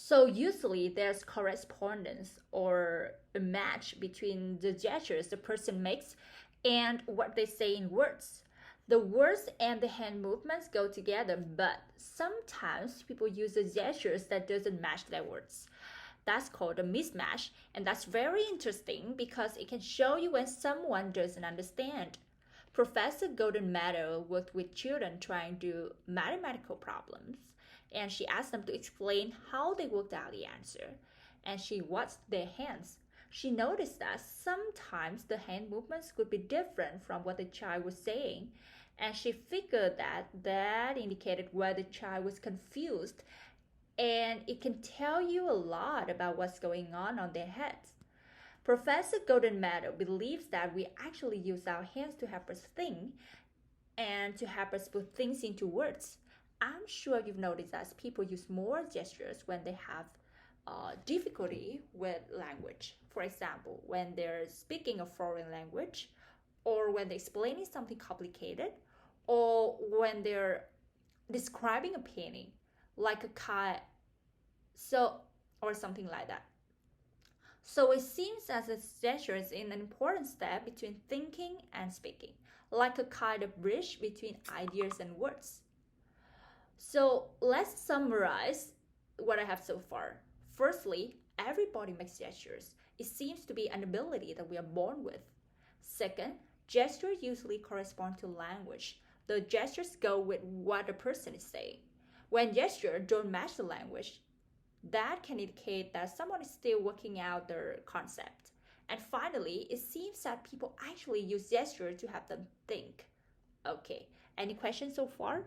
So usually there's correspondence or a match between the gestures the person makes and what they say in words. The words and the hand movements go together, but sometimes people use the gestures that doesn't match their words. That's called a mismatch, and that's very interesting because it can show you when someone doesn't understand. Professor Golden Meadow worked with children trying to do mathematical problems, and she asked them to explain how they worked out the answer. And she watched their hands. She noticed that sometimes the hand movements could be different from what the child was saying, and she figured that indicated where the child was confused, and it can tell you a lot about what's going on their heads. Professor Golden Meadow believes that we actually use our hands to help us think and to help us put things into words. I'm sure you've noticed that people use more gestures when they have difficulty with language. For example, when they're speaking a foreign language, or when they're explaining something complicated, or when they're describing a painting, like a kite, so or something like that. So it seems as a gesture is an important step between thinking and speaking, like a kind of bridge between ideas and words. So let's summarize what I have so far. Firstly, everybody makes gestures. It seems to be an ability that we are born with. Second, gestures usually correspond to language. The gestures go with what the person is saying. When gestures don't match the language, that can indicate that someone is still working out their concept. And finally, it seems that people actually use gesture to help them think. Okay, any questions so far?